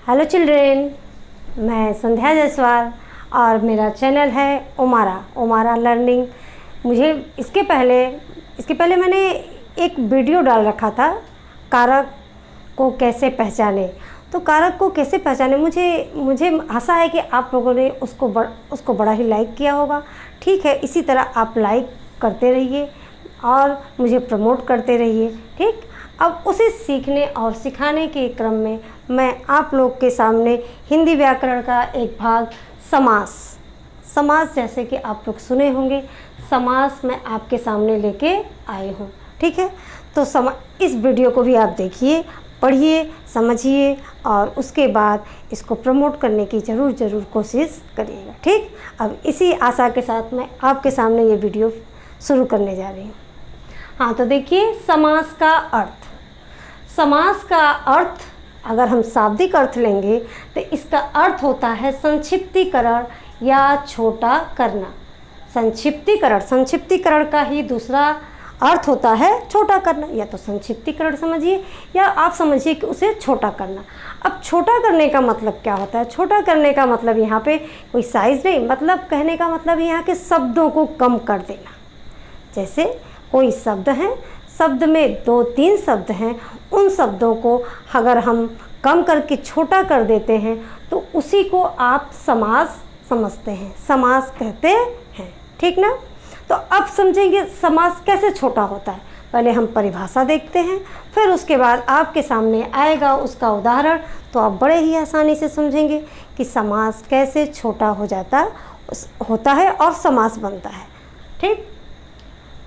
Hello children, मैं संध्या जायसवाल और मेरा चैनल है ओमारा लर्निंग। मुझे इसके पहले मैंने एक वीडियो डाल रखा था, कारक को कैसे पहचाने। तो कारक को कैसे पहचाने, मुझे आशा है कि आप लोगों ने उसको बड़ा ही लाइक किया होगा। ठीक है, इसी तरह आप लाइक करते रहिए और मुझे प्रमोट करते रहिए। ठीक, अब उसे सीखने और सिखाने के क्रम में मैं आप लोग के सामने हिंदी व्याकरण का एक भाग समास जैसे कि आप लोग सुने होंगे, समास मैं आपके सामने लेके आई हूँ। ठीक है, तो इस वीडियो को भी आप देखिए, पढ़िए, समझिए और उसके बाद इसको प्रमोट करने की ज़रूर कोशिश करिएगा। ठीक, अब इसी आशा के साथ मैं आपके सामने ये वीडियो शुरू करने जा रही हूँ। हाँ, तो देखिए, समास का अर्थ अगर हम शाब्दिक अर्थ लेंगे तो इसका अर्थ होता है संक्षिप्तीकरण या छोटा करना। संक्षिप्तीकरण का ही दूसरा अर्थ होता है छोटा करना, या तो संक्षिप्तीकरण समझिए या आप समझिए कि उसे छोटा करना। अब छोटा करने का मतलब क्या होता है? छोटा करने का मतलब यहाँ पे कोई साइज़ नहीं, मतलब कहने का मतलब यहाँ के शब्दों को कम कर देना। जैसे कोई शब्द है, शब्द में 2-3 शब्द हैं, उन शब्दों को अगर हम कम करके छोटा कर देते हैं तो उसी को आप समास समझते हैं, समास कहते हैं। ठीक ना? तो अब समझेंगे समास कैसे छोटा होता है। पहले हम परिभाषा देखते हैं, फिर उसके बाद आपके सामने आएगा उसका उदाहरण, तो आप बड़े ही आसानी से समझेंगे कि समास कैसे छोटा होता है और समास बनता है। ठीक,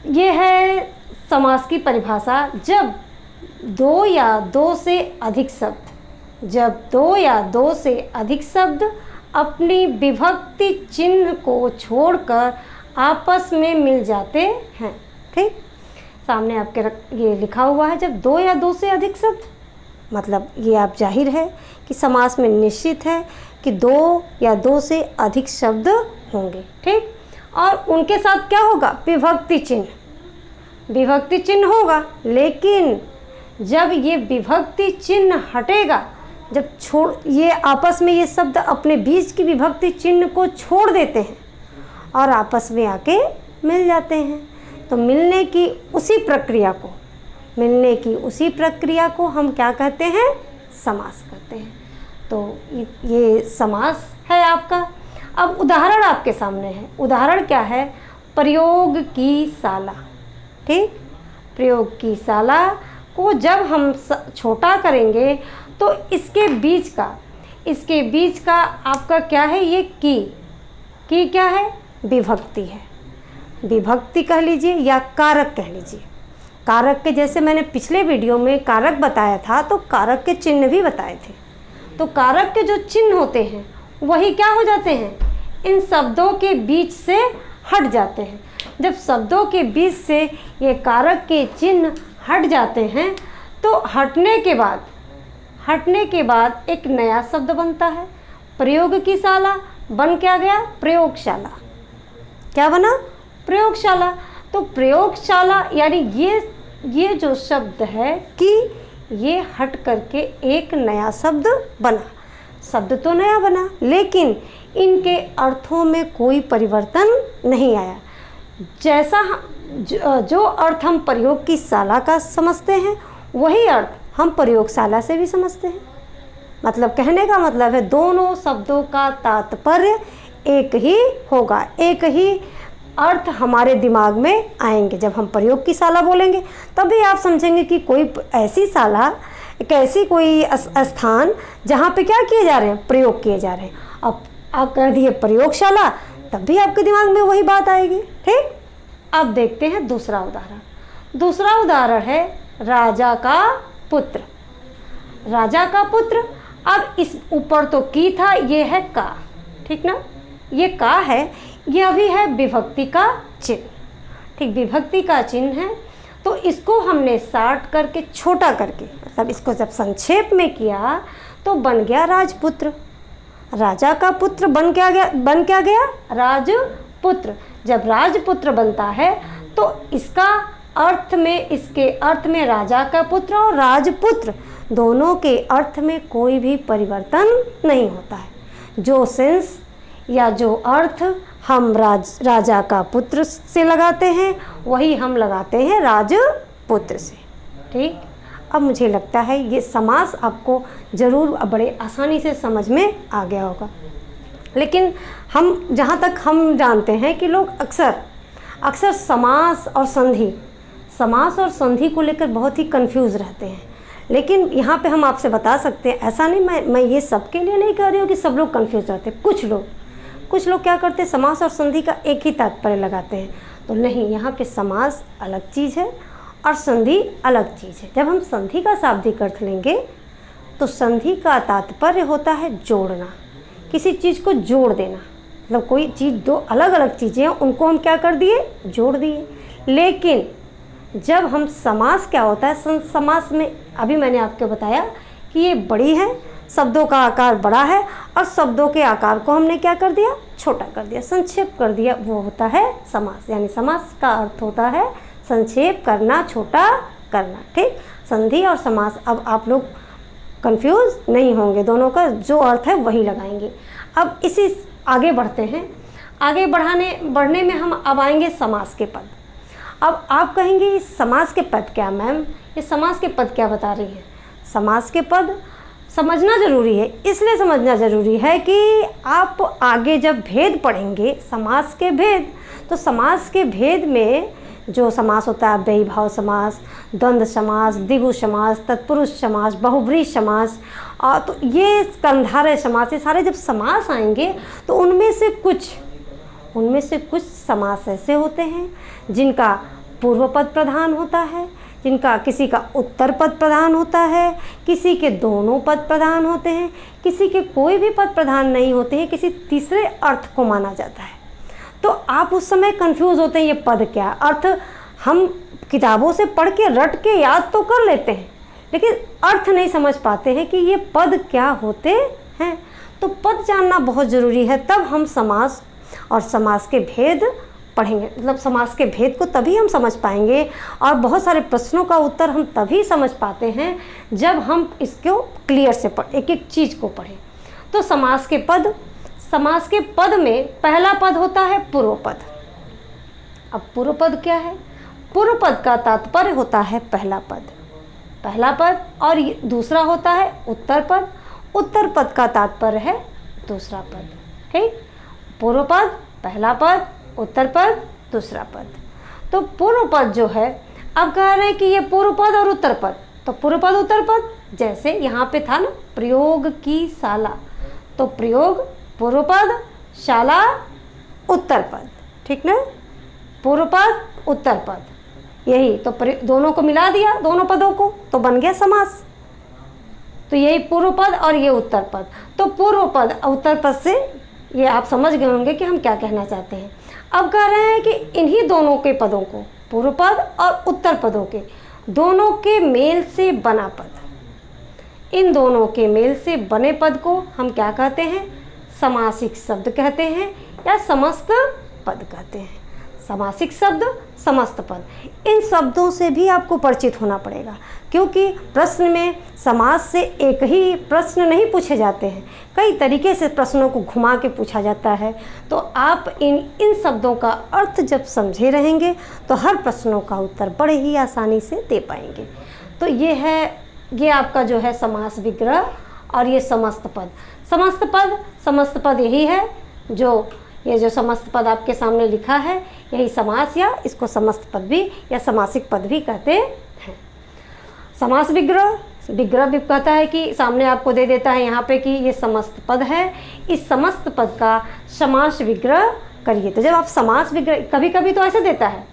ये है समास की परिभाषा। जब दो या दो से अधिक शब्द अपनी विभक्ति चिन्ह को छोड़कर आपस में मिल जाते हैं। ठीक, सामने आपके ये लिखा हुआ है, जब 2 या 2 से अधिक शब्द, मतलब ये आप जाहिर है कि समास में निश्चित है कि 2 या 2 से अधिक शब्द होंगे। ठीक, और उनके साथ क्या होगा? विभक्ति चिन्ह होगा। लेकिन जब ये विभक्ति चिन्ह हटेगा, जब ये आपस में ये शब्द अपने बीच की विभक्ति चिन्ह को छोड़ देते हैं और आपस में आके मिल जाते हैं, तो मिलने की उसी प्रक्रिया को हम क्या कहते हैं? समास कहते हैं। तो ये समास है आपका। अब उदाहरण आपके सामने है। उदाहरण क्या है? प्रयोग की शाला। ठीक, प्रयोग की शाला को जब हम छोटा करेंगे तो इसके बीच का आपका क्या है? ये की क्या है? विभक्ति है। विभक्ति कह लीजिए या कारक कह लीजिए। कारक के जैसे मैंने पिछले वीडियो में कारक बताया था, तो कारक के चिन्ह भी बताए थे। तो कारक के जो चिन्ह होते हैं वही क्या हो जाते हैं? इन शब्दों के बीच से हट जाते हैं। जब शब्दों के बीच से ये कारक के चिन्ह हट जाते हैं तो हटने के बाद एक नया शब्द बनता है। प्रयोग की शाला बन क्या गया? प्रयोगशाला। क्या बना? प्रयोगशाला। तो प्रयोगशाला यानी ये जो शब्द है कि ये हट करके एक नया शब्द बना। शब्द तो नया बना, लेकिन इनके अर्थों में कोई परिवर्तन नहीं आया। जैसा जो अर्थ हम प्रयोग की शाला का समझते हैं, वही अर्थ हम प्रयोगशाला से भी समझते हैं। मतलब कहने का मतलब है दोनों शब्दों का तात्पर्य एक ही होगा, एक ही अर्थ हमारे दिमाग में आएंगे। जब हम प्रयोग की शाला बोलेंगे तभी आप समझेंगे कि कोई ऐसी शाला, एक ऐसी कोई स्थान जहाँ पे क्या किए जा रहे हैं? प्रयोग किए जा रहे हैं। अब आप कह दिए प्रयोगशाला, तब भी आपके दिमाग में वही बात आएगी। ठीक, अब देखते हैं दूसरा उदाहरण है राजा का पुत्र। अब इस ऊपर तो की था, ये है का। ठीक ना? ये का है, ये अभी है विभक्ति का चिन्ह। ठीक, विभक्ति का चिन्ह है, तो इसको हमने शार्ट करके छोटा करके, मतलब इसको जब संक्षेप में किया तो बन गया राजपुत्र। राजा का पुत्र बन क्या गया? राजपुत्र। जब राजपुत्र बनता है तो इसका अर्थ में, इसके अर्थ में राजा का पुत्र और राजपुत्र दोनों के अर्थ में कोई भी परिवर्तन नहीं होता है। जो सेंस या जो अर्थ हम राजा का पुत्र से लगाते हैं वही हम लगाते हैं राजपुत्र से। ठीक, अब मुझे लगता है ये समास आपको ज़रूर बड़े आसानी से समझ में आ गया होगा। लेकिन हम जहाँ तक हम जानते हैं कि लोग अक्सर समास और संधि को लेकर बहुत ही कंफ्यूज रहते हैं। लेकिन यहाँ पे हम आपसे बता सकते हैं, ऐसा नहीं, मैं ये सबके लिए नहीं कह रही हूँ कि सब लोग कंफ्यूज रहते हैं। कुछ लोग क्या करते हैं, समास और संधि का एक ही तात्पर्य लगाते हैं। तो नहीं, यहाँ पे समास अलग चीज़ है और संधि अलग चीज़ है। जब हम संधि का शाब्दिक अर्थ लेंगे तो संधि का तात्पर्य होता है जोड़ना, किसी चीज़ को जोड़ देना। मतलब कोई चीज़, दो अलग अलग चीज़ें हैं, उनको हम क्या कर दिए, जोड़ दिए। लेकिन जब हम समास क्या होता है, समास में अभी मैंने आपको बताया कि ये बड़ी है, शब्दों का आकार बड़ा है और शब्दों के आकार को हमने क्या कर दिया, छोटा कर दिया, संक्षेप कर दिया, वो होता है समास। यानी समास का अर्थ होता है संक्षेप करना, छोटा करना। ठीक, संधि और समास, अब आप लोग कंफ्यूज नहीं होंगे, दोनों का जो अर्थ है वही लगाएंगे। अब इसी आगे बढ़ते हैं। आगे बढ़ने में हम अब आएंगे समास के पद। अब आप कहेंगे इस समास के पद क्या मैम, ये समास के पद क्या बता रही है। समास के पद समझना ज़रूरी है, इसलिए समझना ज़रूरी है कि आप आगे जब भेद पढ़ेंगे समास के भेद, तो समास के भेद में जो समास होता है, अव्ययीभाव समास, द्वंद्व समास, द्विगु समास, तत्पुरुष समास, बहुब्रीहि समास, तो ये कंधारय समास, ये सारे जब समास आएंगे तो उनमें से कुछ समास ऐसे होते हैं जिनका पूर्व पद प्रधान होता है, जिनका किसी का उत्तर पद प्रधान होता है, किसी के दोनों पद प्रधान होते हैं, किसी के कोई भी पद प्रधान नहीं होते हैं, किसी तीसरे अर्थ को माना जाता है। तो आप उस समय कंफ्यूज होते हैं, ये पद क्या अर्थ। हम किताबों से पढ़ के रट के याद तो कर लेते हैं, लेकिन अर्थ नहीं समझ पाते हैं कि ये पद क्या होते हैं। तो पद जानना बहुत ज़रूरी है, तब हम समास और समास के भेद पढ़ेंगे। मतलब समास के भेद को तभी हम समझ पाएंगे और बहुत सारे प्रश्नों का उत्तर हम तभी समझ पाते हैं जब हम इसको क्लियर से एक एक चीज़ को पढ़ें। तो समास के पद में पहला पद होता है पूर्व पद। अब पूर्व पद क्या है, पूर्व पद का तात्पर्य होता है पहला पद और दूसरा होता है उत्तर पद का तात्पर्य है दूसरा पद। ठीक, पूर्व पद, पहला पद, उत्तर पद, दूसरा पद। तो पूर्व पद जो है, अब कह रहे हैं कि ये पूर्व पद और उत्तर पद, तो पूर्व पद उत्तर पद, जैसे यहाँ पे था ना प्रयोग की शाला, तो प्रयोग पूर्व पद, शाला उत्तर पद। ठीक ना, पूर्व पद उत्तर पद, यही तो दोनों को मिला दिया, दोनों पदों को, तो बन गया समास। तो यही पूर्व पद और ये उत्तर पद। तो पूर्व पद उत्तर पद से ये आप समझ गए होंगे कि हम क्या कहना चाहते हैं। अब कह रहे हैं कि इन्हीं दोनों के पदों को, पूर्व पद और उत्तर पदों के दोनों के मेल से बना पद, इन दोनों के मेल से बने पद को हम क्या कहते हैं, समासिक शब्द कहते हैं या समस्त पद कहते हैं। समासिक शब्द, समस्त पद, इन शब्दों से भी आपको परिचित होना पड़ेगा, क्योंकि प्रश्न में समास से एक ही प्रश्न नहीं पूछे जाते हैं, कई तरीके से प्रश्नों को घुमा के पूछा जाता है। तो आप इन शब्दों का अर्थ जब समझे रहेंगे तो हर प्रश्नों का उत्तर बड़े ही आसानी से दे पाएंगे। तो ये आपका जो है समास विग्रह और ये समस्त पद यही है, ये जो समस्त पद आपके सामने लिखा है यही समास, या इसको समस्त पद भी या समासिक पद भी कहते हैं। समास विग्रह भी कहता है कि सामने आपको दे देता है यहाँ पे कि ये समस्त पद है, इस समस्त पद का समास विग्रह करिए। तो जब आप समास विग्रह, कभी कभी तो ऐसे देता है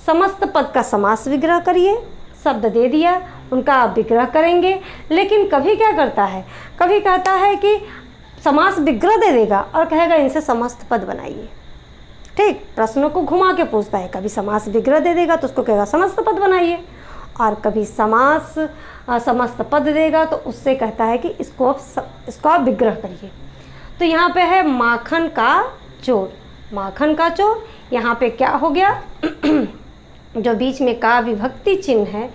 समस्त पद का समास विग्रह करिए, शब्द दे दिया, उनका आप विग्रह करेंगे। लेकिन कभी क्या करता है, कभी कहता है कि समास विग्रह दे देगा और कहेगा इनसे समस्त पद बनाइए। ठीक, प्रश्नों को घुमा के पूछता है, कभी समास विग्रह दे देगा तो उसको कहेगा समस्त पद बनाइए, और कभी समस्त पद देगा तो उससे कहता है कि इसको आप विग्रह करिए। तो यहाँ पे है माखन का चोर, यहाँ पे क्या हो गया जो बीच में का विभक्ति चिन्ह है,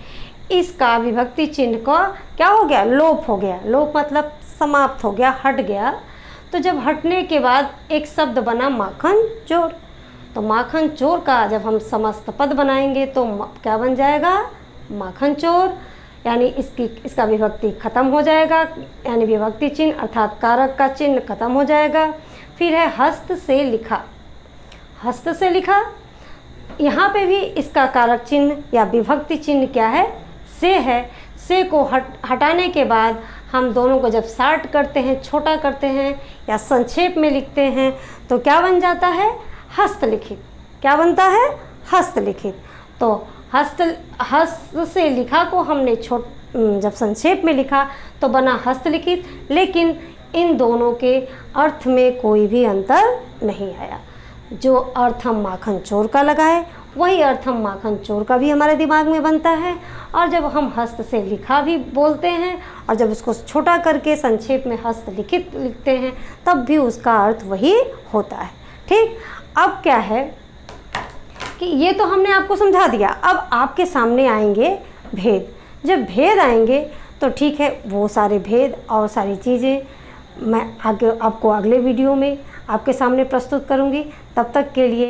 इस का विभक्ति चिन्ह का क्या हो गया, लोप हो गया। लोप मतलब समाप्त हो गया, हट गया। तो जब हटने के बाद एक शब्द बना माखन चोर। तो माखन चोर का जब हम समस्त पद बनाएंगे तो क्या बन जाएगा, माखन चोर, यानी इसका विभक्ति खत्म हो जाएगा, यानी विभक्ति चिन्ह अर्थात कारक का चिन्ह खत्म हो जाएगा। फिर है हस्त से लिखा। हस्त से लिखा, यहाँ पे भी इसका कारक चिन्ह या विभक्ति चिन्ह क्या है, से है। से को हटाने के बाद हम दोनों को जब शार्ट करते हैं, छोटा करते हैं या संक्षेप में लिखते हैं तो क्या बन जाता है, हस्तलिखित। क्या बनता है, हस्तलिखित। तो हस्त से लिखा को हमने जब संक्षेप में लिखा तो बना हस्तलिखित, लेकिन इन दोनों के अर्थ में कोई भी अंतर नहीं आया। जो अर्थ हम माखन चोर का लगाए वही अर्थ हम माखन चोर का भी हमारे दिमाग में बनता है। और जब हम हस्त से लिखा भी बोलते हैं और जब उसको छोटा करके संक्षेप में हस्तलिखित लिखते हैं तब भी उसका अर्थ वही होता है। ठीक, अब क्या है कि ये तो हमने आपको समझा दिया। अब आपके सामने आएंगे भेद। जब भेद आएंगे तो ठीक है, वो सारे भेद और सारी चीज़ें मैं आगे आपको अगले वीडियो में आपके सामने प्रस्तुत करूँगी। तब तक के लिए